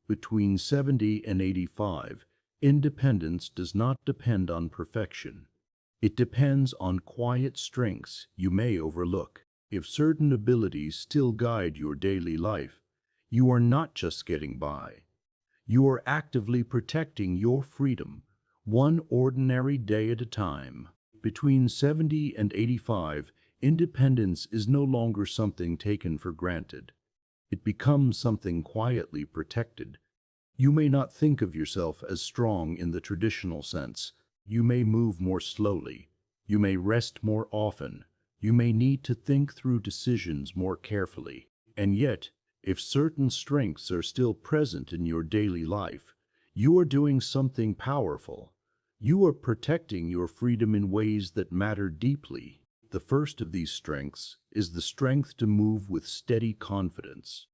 Between 70 and 85, independence does not depend on perfection. It depends on quiet strengths you may overlook. If certain abilities still guide your daily life, you are not just getting by. You are actively protecting your freedom, one ordinary day at a time. Between 70 and 85, independence is no longer something taken for granted. It becomes something quietly protected. You may not think of yourself as strong in the traditional sense. You may move more slowly. You may rest more often. You may need to think through decisions more carefully. And yet, if certain strengths are still present in your daily life, you are doing something powerful. You are protecting your freedom in ways that matter deeply. The first of these strengths is the strength to move with steady confidence.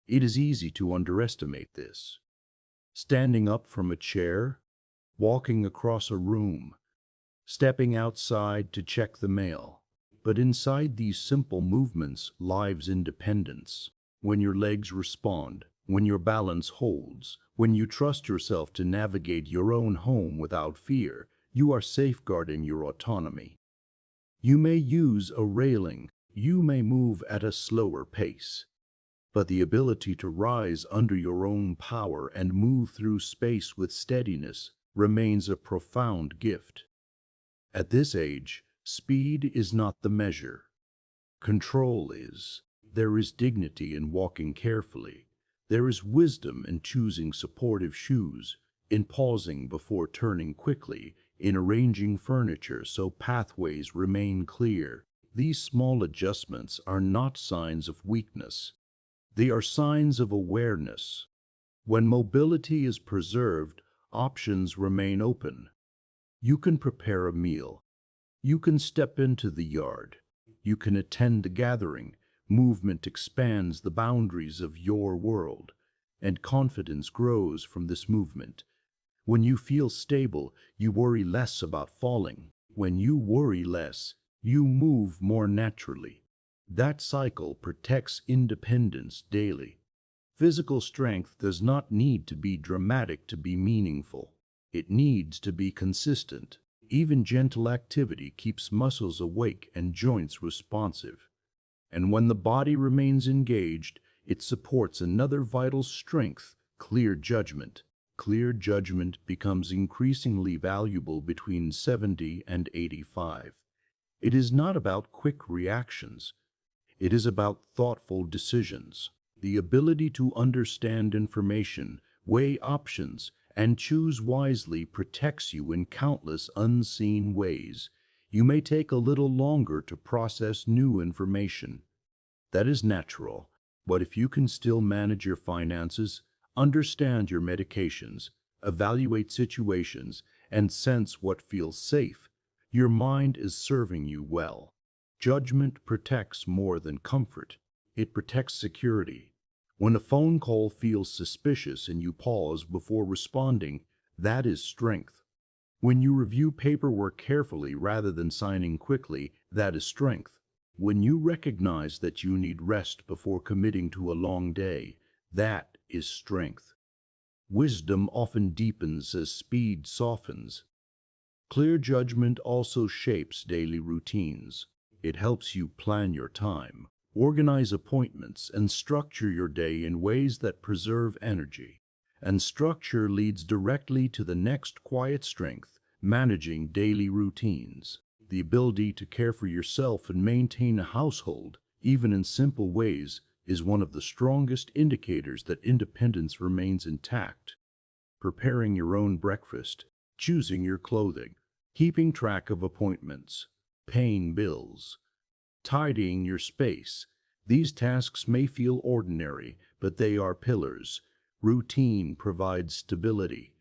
It is easy to underestimate this. Standing up from a chair, walking across a room, stepping outside to check the mail. But inside these simple movements lies independence. When your legs respond, when your balance holds, when you trust yourself to navigate your own home without fear, you are safeguarding your autonomy. You may use a railing, you may move at a slower pace, but the ability to rise under your own power and move through space with steadiness remains a profound gift. At this age, speed is not the measure. Control is. There is dignity in walking carefully. There is wisdom in choosing supportive shoes, in pausing before turning quickly, in arranging furniture so pathways remain clear. These small adjustments are not signs of weakness. They are signs of awareness. When mobility is preserved, options remain open. You can prepare a meal. You can step into the yard. You can attend a gathering. Movement expands the boundaries of your world, and confidence grows from this movement. When you feel stable, you worry less about falling. When you worry less, you move more naturally. That cycle protects independence daily. Physical strength does not need to be dramatic to be meaningful. It needs to be consistent. Even gentle activity keeps muscles awake and joints responsive. And when the body remains engaged, it supports another vital strength, clear judgment. Clear judgment becomes increasingly valuable between 70 and 85. It is not about quick reactions. It is about thoughtful decisions. The ability to understand information, weigh options, and choose wisely protects you in countless unseen ways. You may take a little longer to process new information. That is natural, but if you can still manage your finances, understand your medications, evaluate situations, and sense what feels safe, your mind is serving you well. Judgment protects more than comfort. It protects security. When a phone call feels suspicious and you pause before responding, that is strength. When you review paperwork carefully rather than signing quickly, that is strength. When you recognize that you need rest before committing to a long day, that is strength. Wisdom often deepens as speed softens. Clear judgment also shapes daily routines. It helps you plan your time, organize appointments, and structure your day in ways that preserve energy. And structure leads directly to the next quiet strength, managing daily routines. The ability to care for yourself and maintain a household, even in simple ways, is one of the strongest indicators that independence remains intact. Preparing your own breakfast, choosing your clothing, keeping track of appointments, paying bills, tidying your space. These tasks may feel ordinary, but they are pillars. Routine provides stability.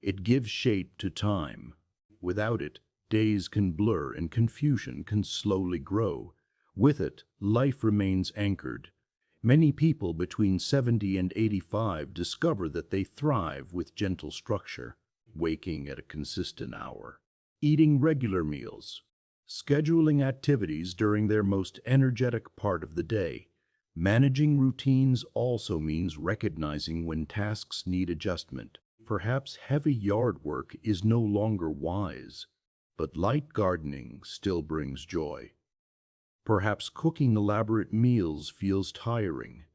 It gives shape to time. Without it, days can blur and confusion can slowly grow. With it, life remains anchored. Many people between 70 and 85 discover that they thrive with gentle structure, waking at a consistent hour, eating regular meals, scheduling activities during their most energetic part of the day, Managing routines also means recognizing when tasks need adjustment. Perhaps heavy yard work is no longer wise, but light gardening still brings joy. Perhaps cooking elaborate meals feels tiring,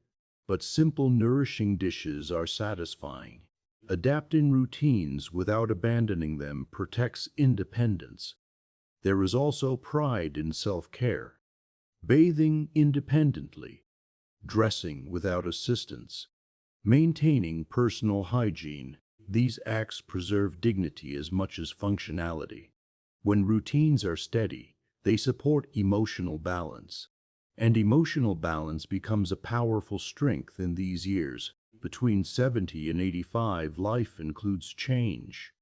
but simple, nourishing dishes are satisfying. Adapting routines without abandoning them protects independence. There is also pride in self-care. Bathing independently, dressing without assistance, maintaining personal hygiene. These acts preserve dignity as much as functionality. When routines are steady, they support emotional balance. And emotional balance becomes a powerful strength in these years. Between 70 and 85, life includes change.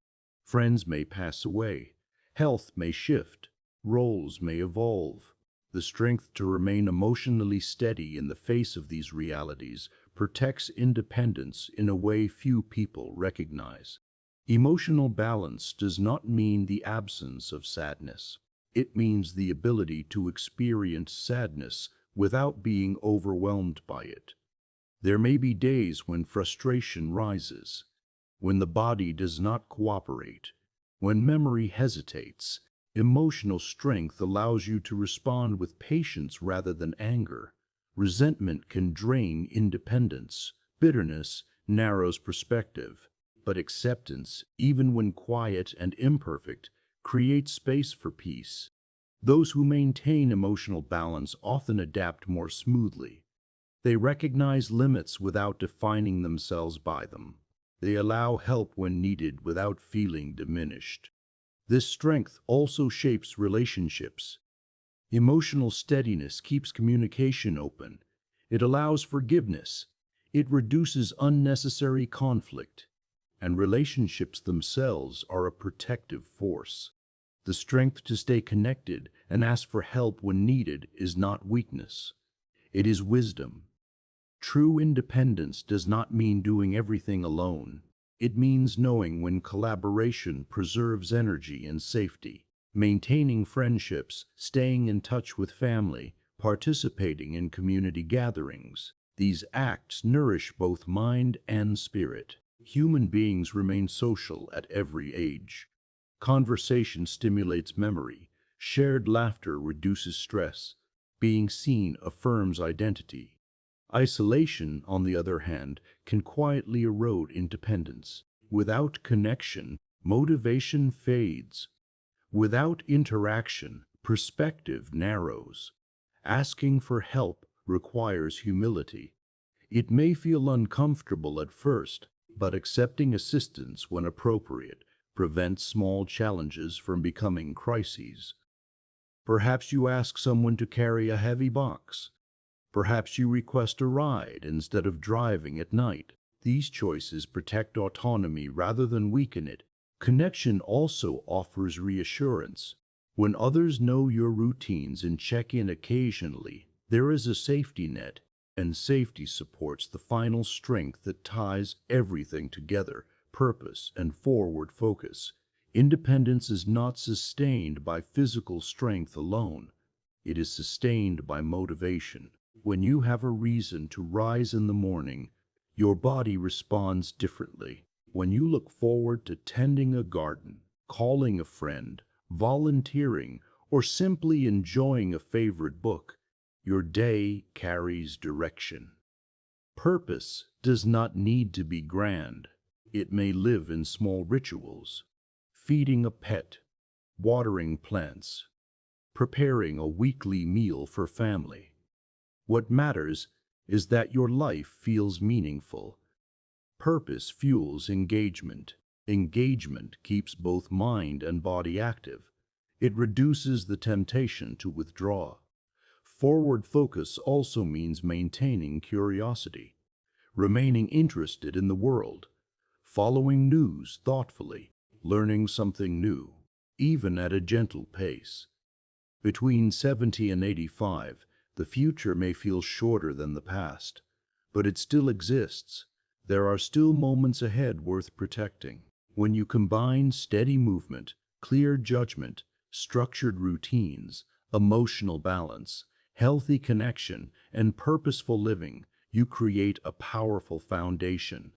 Friends may pass away, health may shift, roles may evolve. The strength to remain emotionally steady in the face of these realities protects independence in a way few people recognize. Emotional balance does not mean the absence of sadness. It means the ability to experience sadness without being overwhelmed by it. There may be days when frustration rises, when the body does not cooperate, when memory hesitates. Emotional strength allows you to respond with patience rather than anger. Resentment can drain independence. Bitterness narrows perspective. But acceptance, even when quiet and imperfect, creates space for peace. Those who maintain emotional balance often adapt more smoothly. They recognize limits without defining themselves by them. They allow help when needed without feeling diminished. This strength also shapes relationships. Emotional steadiness keeps communication open. It allows forgiveness. It reduces unnecessary conflict. And relationships themselves are a protective force. The strength to stay connected and ask for help when needed is not weakness. It is wisdom. True independence does not mean doing everything alone. It means knowing when collaboration preserves energy and safety, maintaining friendships, staying in touch with family, participating in community gatherings. These acts nourish both mind and spirit. Human beings remain social at every age. Conversation stimulates memory. Shared laughter reduces stress. Being seen affirms identity. Isolation, on the other hand, can quietly erode independence. Without connection, motivation fades. Without interaction, perspective narrows. Asking for help requires humility. It may feel uncomfortable at first, but accepting assistance when appropriate prevents small challenges from becoming crises. Perhaps you ask someone to carry a heavy box. Perhaps you request a ride instead of driving at night. These choices protect autonomy rather than weaken it. Connection also offers reassurance. When others know your routines and check in occasionally, there is a safety net, and safety supports the final strength that ties everything together: purpose and forward focus. Independence is not sustained by physical strength alone. It is sustained by motivation. When you have a reason to rise in the morning, your body responds differently. When you look forward to tending a garden, calling a friend, volunteering, or simply enjoying a favorite book, your day carries direction. Purpose does not need to be grand. It may live in small rituals: feeding a pet, watering plants, preparing a weekly meal for family. What matters is that your life feels meaningful. Purpose fuels engagement. Engagement keeps both mind and body active. It reduces the temptation to withdraw. Forward focus also means maintaining curiosity, remaining interested in the world, following news thoughtfully, learning something new, even at a gentle pace. Between 70 and 85, the future may feel shorter than the past, but it still exists. There are still moments ahead worth protecting. When you combine steady movement, clear judgment, structured routines, emotional balance, healthy connection, and purposeful living, you create a powerful foundation.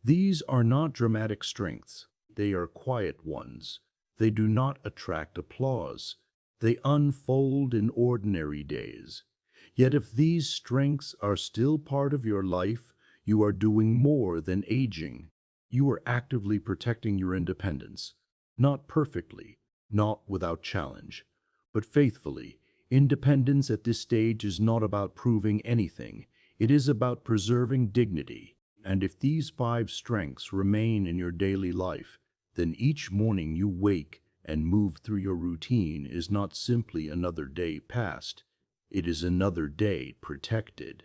These are not dramatic strengths, they are quiet ones. They do not attract applause. They unfold in ordinary days. Yet if these strengths are still part of your life, you are doing more than aging. You are actively protecting your independence. Not perfectly, not without challenge, but faithfully. Independence at this stage is not about proving anything. It is about preserving dignity. And if these five strengths remain in your daily life, then each morning you wake and move through your routine is not simply another day passed. It is another day protected.